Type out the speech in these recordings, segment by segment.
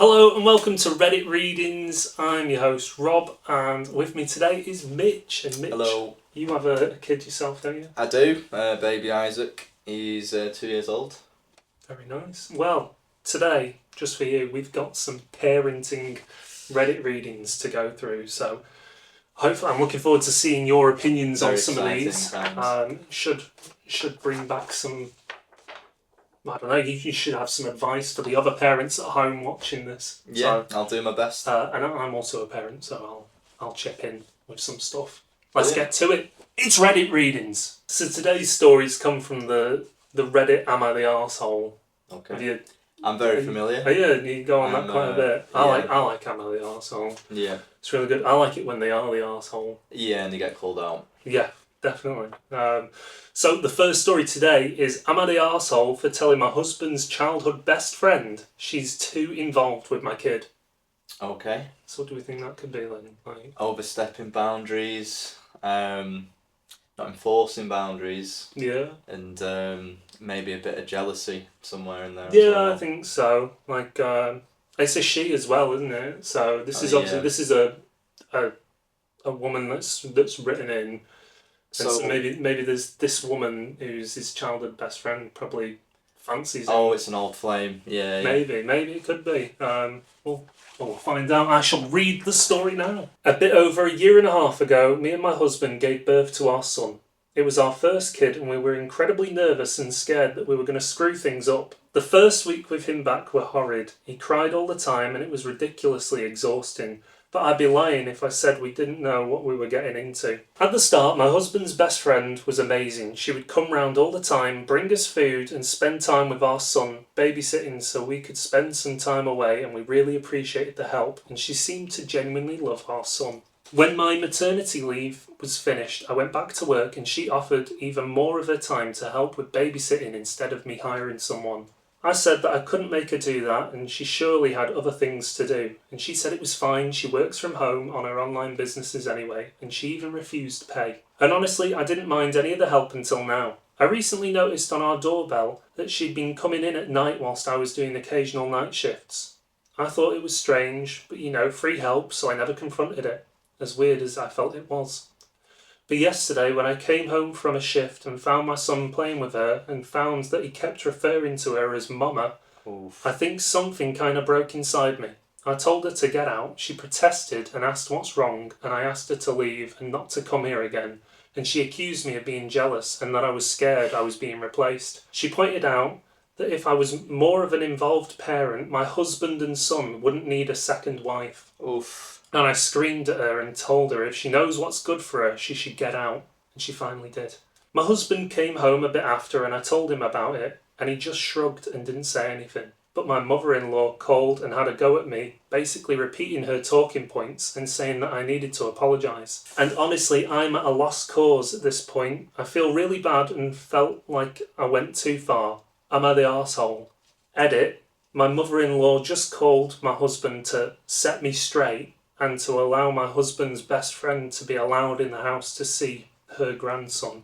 Hello and welcome to Reddit Readings. I'm your host Rob, and with me today is Mitch. And Mitch, hello. You have a kid yourself, don't you? I do. Baby Isaac. He's 2 years old. Very nice. Well, today, just for you, we've got some parenting Reddit readings to go through. So hopefully, I'm looking forward to seeing your opinions Very on some of these. exciting Should bring back some. I don't know. You should have some advice for the other parents at home watching this. Yeah, so, I'll do my best. And I'm also a parent, so I'll chip in with some stuff. Let's get to it. It's Reddit Readings. So today's stories come from the Reddit Am I the Arsehole? Okay. I'm very familiar. Oh yeah, you go on that quite a bit. I yeah. like Am I the Arsehole? Yeah. It's really good. I like it when they are the arsehole. Yeah, and they get called out. Yeah, definitely. So the first story today is, am I the arsehole for telling my husband's childhood best friend she's too involved with my kid? Okay. So what do we think that could be then? Like, overstepping boundaries, not enforcing boundaries. Yeah. And maybe a bit of jealousy somewhere in there. Yeah, as well. I think so. Like, it's a she as well, isn't it? So this is obviously this is a woman that's written in. So maybe there's this woman who's his childhood best friend probably fancies him. Oh, it's an old flame. Yeah. Maybe it could be. We'll find out. I shall read the story now. A bit over a year and a half ago, me and my husband gave birth to our son. It was our first kid and we were incredibly nervous and scared that we were going to screw things up. The first week with him back were horrid. He cried all the time and it was ridiculously exhausting. But I'd be lying if I said we didn't know what we were getting into. At the start, my husband's best friend was amazing. She would come round all the time, bring us food and spend time with our son, babysitting so we could spend some time away, and we really appreciated the help, and she seemed to genuinely love our son. When my maternity leave was finished, I went back to work and she offered even more of her time to help with babysitting instead of me hiring someone. I said that I couldn't make her do that and she surely had other things to do, and she said it was fine, she works from home on her online businesses anyway, and she even refused to pay. And honestly, I didn't mind any of the help until now. I recently noticed on our doorbell that she'd been coming in at night whilst I was doing occasional night shifts. I thought it was strange, but free help, so I never confronted it, as weird as I felt it was. But yesterday, when I came home from a shift and found my son playing with her and found that he kept referring to her as Mama, Oof. I think something kind of broke inside me. I told her to get out, she protested and asked what's wrong, and I asked her to leave and not to come here again, and she accused me of being jealous and that I was scared I was being replaced. She pointed out that if I was more of an involved parent, my husband and son wouldn't need a second wife. Oof. And I screamed at her and told her if she knows what's good for her, she should get out. And she finally did. My husband came home a bit after and I told him about it, and he just shrugged and didn't say anything. But my mother-in-law called and had a go at me, basically repeating her talking points and saying that I needed to apologise. And honestly, I'm at a lost cause at this point. I feel really bad and felt like I went too far. Am I the arsehole? Edit. My mother-in-law just called my husband to set me straight and to allow my husband's best friend to be allowed in the house to see her grandson,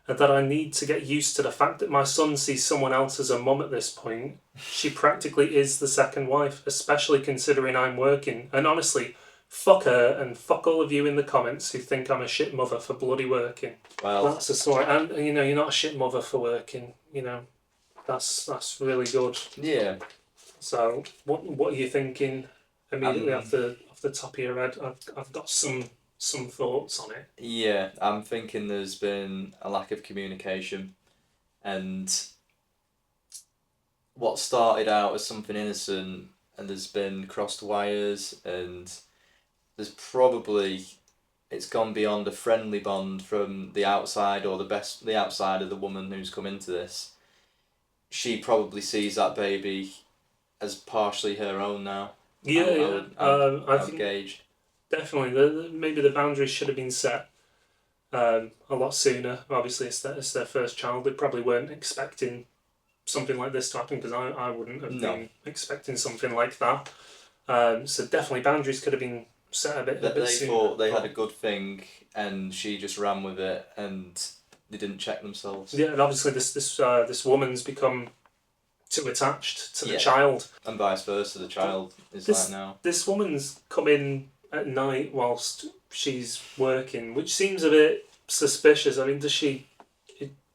and that I need to get used to the fact that my son sees someone else as a mum at this point. She practically is the second wife, especially considering I'm working. And honestly, fuck her and fuck all of you in the comments who think I'm a shit mother for bloody working. Well, that's the story. And you're not a shit mother for working. That's really good. Yeah. So what are you thinking immediately off the top of your head? I've got some thoughts on it. Yeah, I'm thinking there's been a lack of communication, and what started out as something innocent and there's been crossed wires, and there's probably it's gone beyond a friendly bond from the outside, or the outside of the woman who's come into this. She probably sees that baby as partially her own now. I think gauged. Definitely, maybe the boundaries should have been set a lot sooner. Obviously, it's their first child. They probably weren't expecting something like this to happen, because I wouldn't have been expecting something like that. So definitely, boundaries could have been set a bit sooner. They thought they had a good thing, and she just ran with it, and they didn't check themselves. Yeah, and obviously this woman's become too attached to the Yeah. child. And vice versa, the child is This- like now. This woman's come in at night whilst she's working, which seems a bit suspicious. I mean,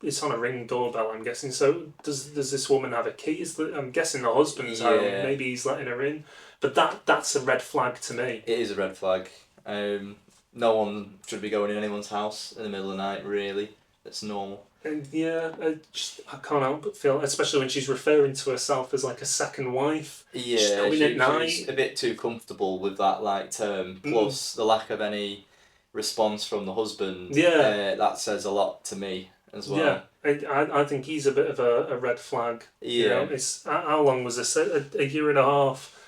it's on a ring doorbell, I'm guessing. So does this woman have a key? I'm guessing the husband's home. Yeah. Maybe he's letting her in. But that's a red flag to me. It is a red flag. No one should be going in anyone's house in the middle of the night, really. It's normal. And yeah, I can't help but feel, especially when she's referring to herself as like a second wife. Yeah, coming at night. she's a bit too comfortable with that like term. Plus the lack of any response from the husband. Yeah. That says a lot to me as well. Yeah, I think he's a bit of a red flag. Yeah. You know, it's how long was this? A year and a half,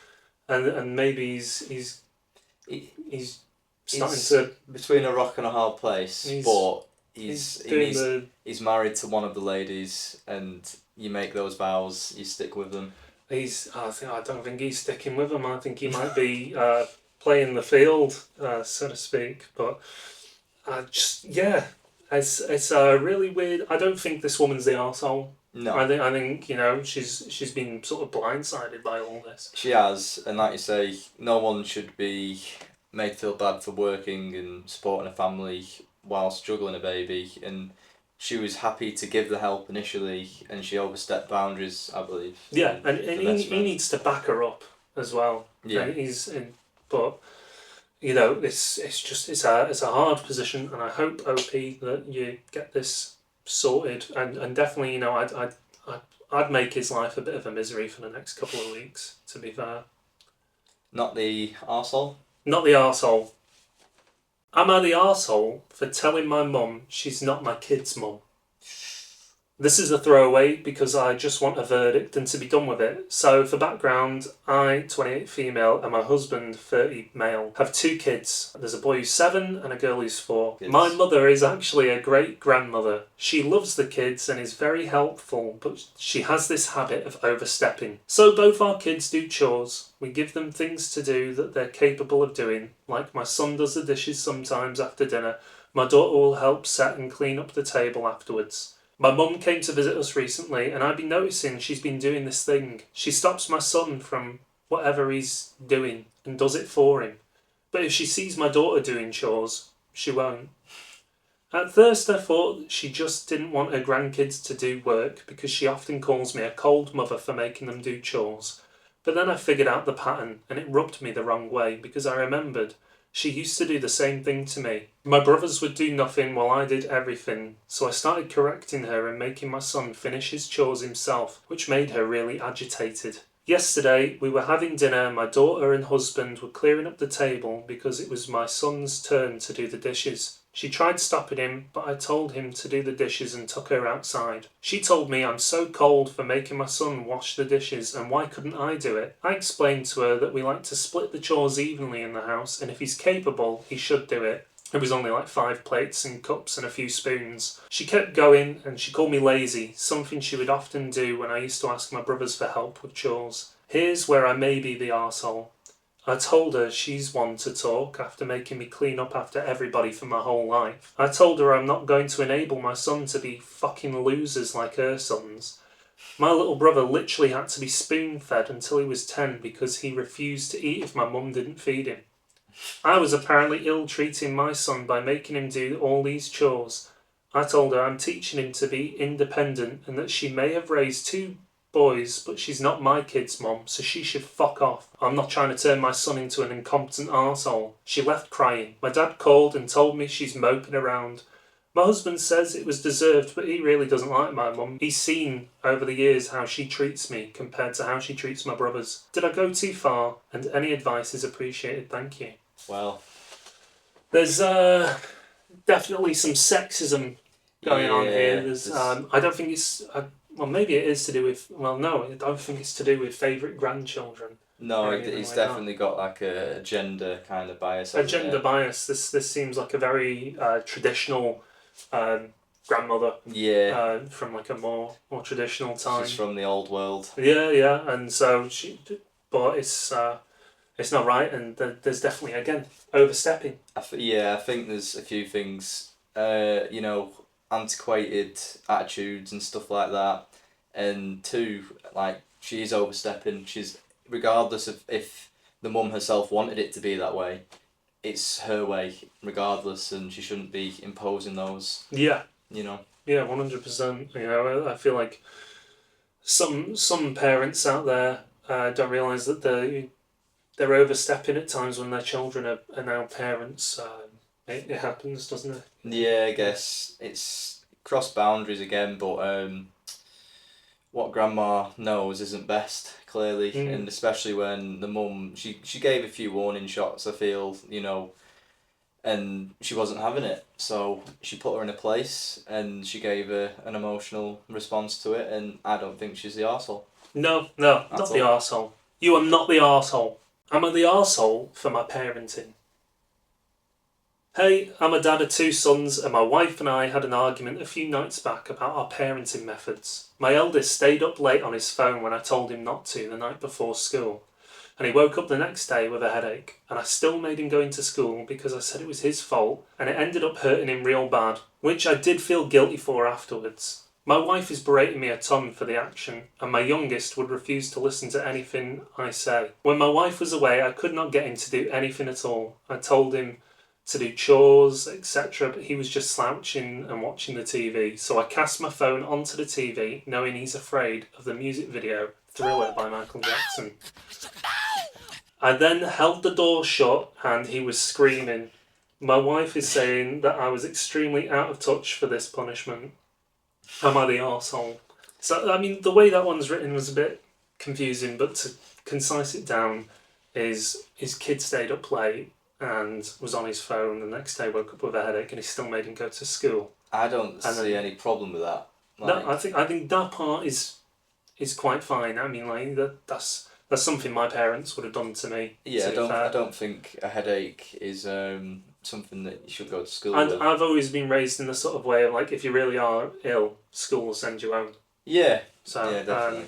and maybe he's starting to between a rock and a hard place, but he's married to one of the ladies, and you make those vows, you stick with them. I don't think he's sticking with them. I think he might be playing the field, so to speak. But it's really weird. I don't think this woman's the arsehole. No. I think you know she's been sort of blindsided by all this. She has, and like you say, no one should be made feel bad for working and supporting a family whilst juggling a baby, and she was happy to give the help initially, and she overstepped boundaries, I believe. Yeah, and he needs to back her up as well. Yeah. But you know, it's a hard position, and I hope OP that you get this sorted, and definitely, you know, I'd make his life a bit of a misery for the next couple of weeks, to be fair. Not the arsehole? Not the arsehole. Am I the arsehole for telling my mum she's not my kid's mum? This is a throwaway because I just want a verdict and to be done with it. So for background, I, 28 female, and my husband, 30 male, have 2 kids. There's a boy who's 7 and a girl who's 4. Kids. My mother is actually a great grandmother. She loves the kids and is very helpful, but she has this habit of overstepping. So both our kids do chores. We give them things to do that they're capable of doing, like my son does the dishes sometimes after dinner. My daughter will help set and clean up the table afterwards. My mum came to visit us recently, and I've been noticing she's been doing this thing. She stops my son from whatever he's doing and does it for him. But if she sees my daughter doing chores, she won't. At first I thought she just didn't want her grandkids to do work because she often calls me a cold mother for making them do chores. But then I figured out the pattern, and it rubbed me the wrong way because I remembered she used to do the same thing to me. My brothers would do nothing while I did everything, so I started correcting her and making my son finish his chores himself, which made her really agitated. Yesterday, we were having dinner, my daughter and husband were clearing up the table because it was my son's turn to do the dishes. She tried stopping him, but I told him to do the dishes and took her outside. She told me I'm so cold for making my son wash the dishes, and why couldn't I do it? I explained to her that we like to split the chores evenly in the house, and if he's capable, he should do it. It was only like 5 plates and cups and a few spoons. She kept going, and she called me lazy, something she would often do when I used to ask my brothers for help with chores. Here's where I may be the arsehole. I told her she's one to talk after making me clean up after everybody for my whole life. I told her I'm not going to enable my son to be fucking losers like her sons. My little brother literally had to be spoon-fed until he was 10 because he refused to eat if my mum didn't feed him. I was apparently ill-treating my son by making him do all these chores. I told her I'm teaching him to be independent and that she may have raised 2 boys, but she's not my kid's mom, so she should fuck off. I'm not trying to turn my son into an incompetent arsehole. She left crying. My dad called and told me she's moping around. My husband says it was deserved, but he really doesn't like my mum. He's seen over the years how she treats me compared to how she treats my brothers. Did I go too far? And any advice is appreciated, thank you. Well, there's definitely some sexism going on here. There's I don't think it's... well, maybe it is to do with... Well, no, I don't think it's to do with favourite grandchildren. No, it's definitely got like a gender kind of bias. A gender bias. This seems like a very traditional grandmother. Yeah. From like a more traditional time. She's from the old world. Yeah, and so but it's not right, and there's definitely, again, overstepping. I think there's a few things, antiquated attitudes and stuff like that. and 2, like, she is overstepping. She's, regardless of if the mum herself wanted it to be that way, it's her way regardless, and she shouldn't be imposing those. Yeah. You know. Yeah, 100%. You know, I feel like some parents out there don't realise that they're overstepping at times when their children are now parents. It happens, doesn't it? Yeah, I guess it's cross boundaries again, but what grandma knows isn't best, clearly, and especially when the mum, she gave a few warning shots, I feel, you know, and she wasn't having it, so she put her in a place and she gave her an emotional response to it, and I don't think she's the arsehole. No, not the arsehole. You are not the arsehole. Am I the arsehole for my parenting? Hey, I'm a dad of 2 sons, and my wife and I had an argument a few nights back about our parenting methods. My eldest stayed up late on his phone when I told him not to the night before school, and he woke up the next day with a headache, and I still made him go into school because I said it was his fault, and it ended up hurting him real bad, which I did feel guilty for afterwards. My wife is berating me a ton for the action, and my youngest would refuse to listen to anything I say. When my wife was away, I could not get him to do anything at all. I told him to do chores, etc., but he was just slouching and watching the TV. So I cast my phone onto the TV, knowing he's afraid of the music video Thriller by Michael Jackson. I then held the door shut and he was screaming. My wife is saying that I was extremely out of touch for this punishment. Am I the arsehole? So, I mean, the way that one's written was a bit confusing, but to concise it down is his kid stayed up late and was on his phone. The next day woke up with a headache and he still made him go to school. I don't see any problem with that. Like, no, I think that part is quite fine. I mean, like that's something my parents would have done to me. Yeah, I don't think a headache is something that you should go to school with. with. I've always been raised in the sort of way of like, if you really are ill, school will send you home. Yeah. So yeah, definitely.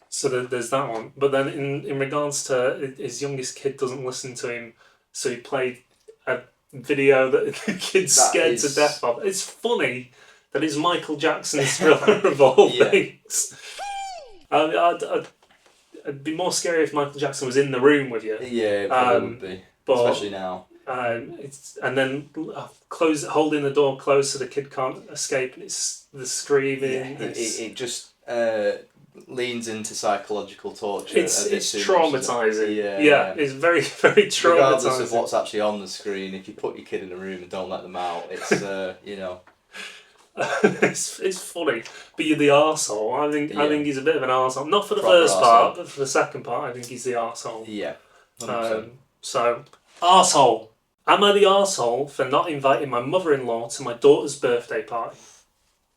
So there's that one. But then in regards to his youngest kid doesn't listen to him, so he played a video that the kid's scared to death of. It's funny that it's Michael Jackson's Thriller of all things. It'd be more scary if Michael Jackson was in the room with you. Yeah, it probably would be. But, especially now. And then holding the door closed so the kid can't escape, and it's the screaming. Yeah, it just leans into psychological torture. It's traumatising. Yeah, it's very, very traumatising. Regardless of what's actually on the screen, if you put your kid in a room and don't let them out, it's you know. It's funny, but you're the arsehole. I think he's a bit of an arsehole. Not for the first part, but for the second part, I think he's the arsehole. Yeah. So arsehole. Am I the arsehole for not inviting my mother-in-law to my daughter's birthday party?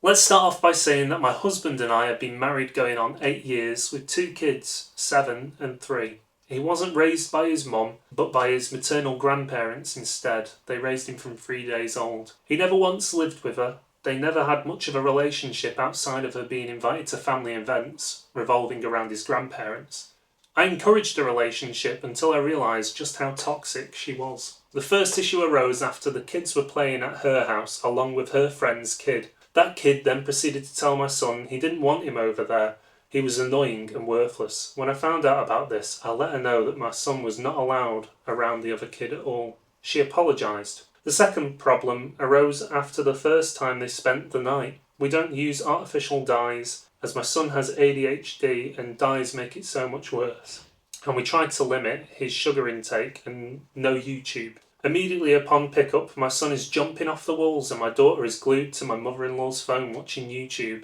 Let's start off by saying that my husband and I have been married going on 8 years with 2 kids, 7 and 3. He wasn't raised by his mum, but by his maternal grandparents instead. They raised him from 3 days old. He never once lived with her. They never had much of a relationship outside of her being invited to family events revolving around his grandparents. I encouraged the relationship until I realised just how toxic she was. The first issue arose after the kids were playing at her house along with her friend's kid. That kid then proceeded to tell my son he didn't want him over there. He was annoying and worthless. When I found out about this, I let her know that my son was not allowed around the other kid at all. She apologised. The second problem arose after the first time they spent the night. We don't use artificial dyes, as my son has ADHD and dyes make it so much worse. And we tried to limit his sugar intake and no YouTube. Immediately upon pickup, my son is jumping off the walls and my daughter is glued to my mother-in-law's phone watching YouTube.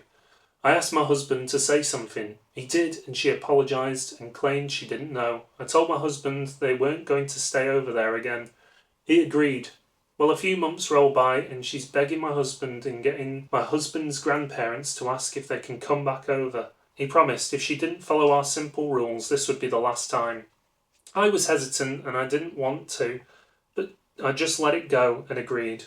I asked my husband to say something. He did, and she apologised and claimed she didn't know. I told my husband they weren't going to stay over there again. He agreed. Well, a few months roll by and she's begging my husband and getting my husband's grandparents to ask if they can come back over. He promised if she didn't follow our simple rules, this would be the last time. I was hesitant and I didn't want to, but I just let it go and agreed.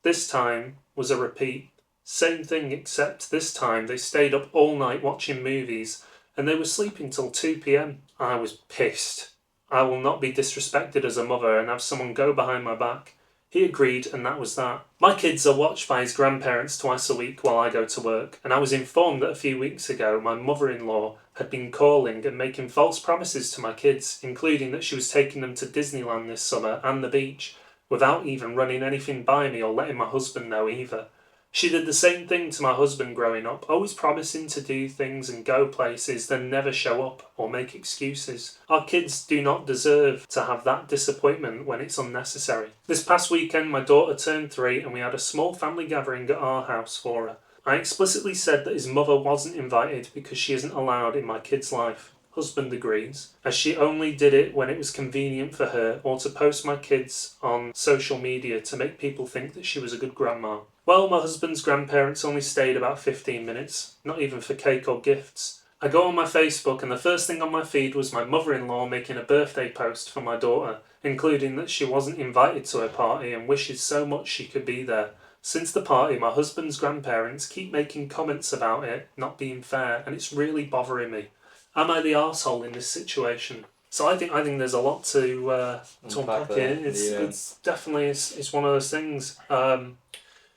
This time was a repeat. Same thing, except this time they stayed up all night watching movies and they were sleeping till 2 p.m. I was pissed. I will not be disrespected as a mother and have someone go behind my back. He agreed, and that was that. My kids are watched by his grandparents twice a week while I go to work, and I was informed that a few weeks ago my mother-in-law had been calling and making false promises to my kids, including that she was taking them to Disneyland this summer and the beach, without even running anything by me or letting my husband know either. She did the same thing to my husband growing up, always promising to do things and go places, then never show up or make excuses. Our kids do not deserve to have that disappointment when it's unnecessary. This past weekend, my daughter turned 3 and we had a small family gathering at our house for her. I explicitly said that his mother wasn't invited because she isn't allowed in my kid's life. Husband agrees, as she only did it when it was convenient for her or to post my kids on social media to make people think that she was a good grandma. Well, my husband's grandparents only stayed about 15 minutes, not even for cake or gifts. I go on my Facebook and the first thing on my feed was my mother-in-law making a birthday post for my daughter, including that she wasn't invited to her party and wishes so much she could be there. Since the party, my husband's grandparents keep making comments about it not being fair, and it's really bothering me. Am I the arsehole in this situation? So I think there's a lot to unpack here. It's definitely it's one of those things.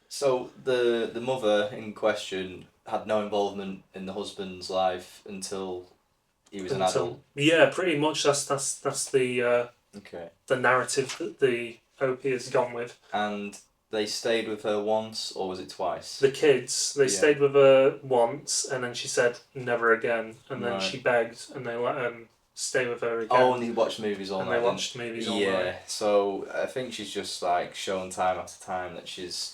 So the mother in question had no involvement in the husband's life until he was an adult. Yeah, pretty much. That's the the narrative that the OP has gone with. And they stayed with her once, or was it twice? The kids, they stayed with her once, and then she said never again, and then she begged, and they let them stay with her again. Oh, and they watched movies all night. And they watched movies all night. Yeah, so I think she's just like shown time after time that she's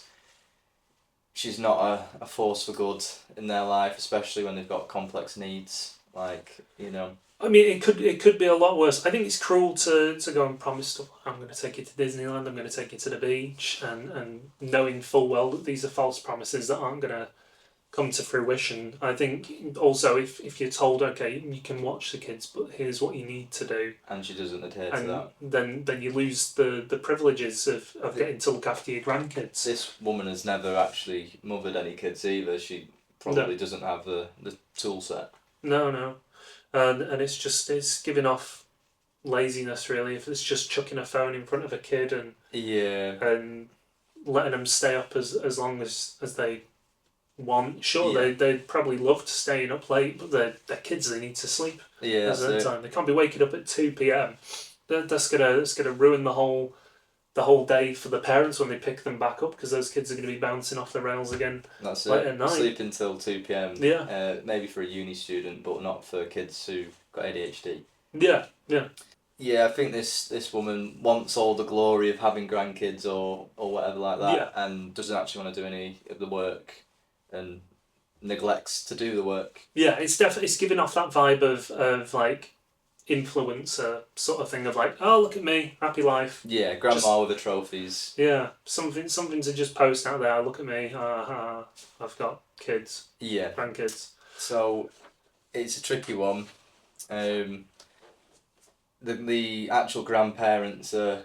not a force for good in their life, especially when they've got complex needs, like, you know. I mean, it could be a lot worse. I think it's cruel to go and promise stuff. I'm going to take you to Disneyland. I'm going to take you to the beach, and knowing full well that these are false promises that aren't going to come to fruition. I think also if you're told, okay, you can watch the kids, but here's what you need to do, and she doesn't adhere to that, then you lose the privileges of getting to look after your grandkids. This woman has never actually mothered any kids either. She probably doesn't have the tool set. No. And it's giving off laziness, really. If it's just chucking a phone in front of a kid and letting them stay up as long as they want. Sure, they'd probably love to staying up late, but they're kids. They need to sleep. Yeah, at that time. They can't be waking up at 2 p.m. That's gonna ruin the whole day for the parents when they pick them back up, because those kids are going to be bouncing off the rails again. That's late it. At night. Sleep until 2 p.m. Yeah. Maybe for a uni student, but not for kids who've got ADHD. Yeah. Yeah, I think this woman wants all the glory of having grandkids or whatever like that, and doesn't actually want to do any of the work, and neglects to do the work. Yeah, it's giving off that vibe of like influencer sort of thing of like, oh, look at me, happy life. Yeah, grandma with the trophies. Yeah, something to just post out there. Look at me, I've got kids. Yeah, grandkids. So it's a tricky one. The actual grandparents, the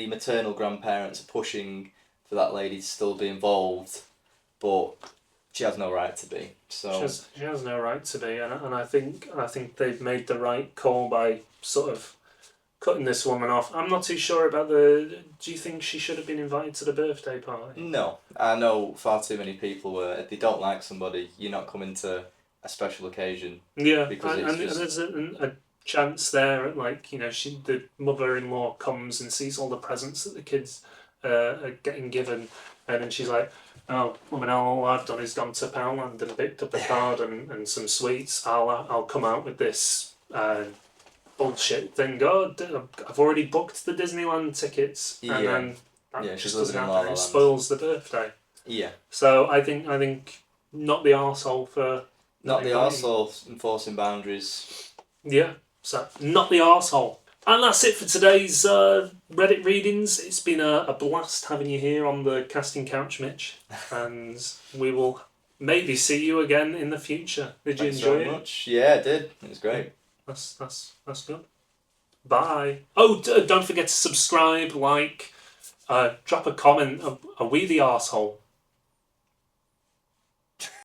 maternal grandparents are pushing for that lady to still be involved, but she has no right to be. So she has no right to be, and I think they've made the right call by sort of cutting this woman off. I'm not too sure about do you think she should have been invited to the birthday party? No, I know far too many people where if they don't like somebody, you're not coming to a special occasion. Yeah, because there's a chance there, like, you know, the mother-in-law comes and sees all the presents that the kids are getting given, and then she's like, oh, well, all I've done is gone to Poundland and picked up a card and some sweets. I'll come out with this bullshit thing. God, I've already booked the Disneyland tickets, and then that just doesn't happen. It spoils the birthday. Yeah. So I think not the arsehole for not the arsehole enforcing boundaries. Yeah. So not the arsehole. And that's it for today's Reddit readings. It's been a blast having you here on the casting couch, Mitch. And we will maybe see you again in the future. Did you enjoy it? Much. Yeah, I did. It was great. That's good. Bye. Oh, don't forget to subscribe, like, drop a comment. Are we the arsehole?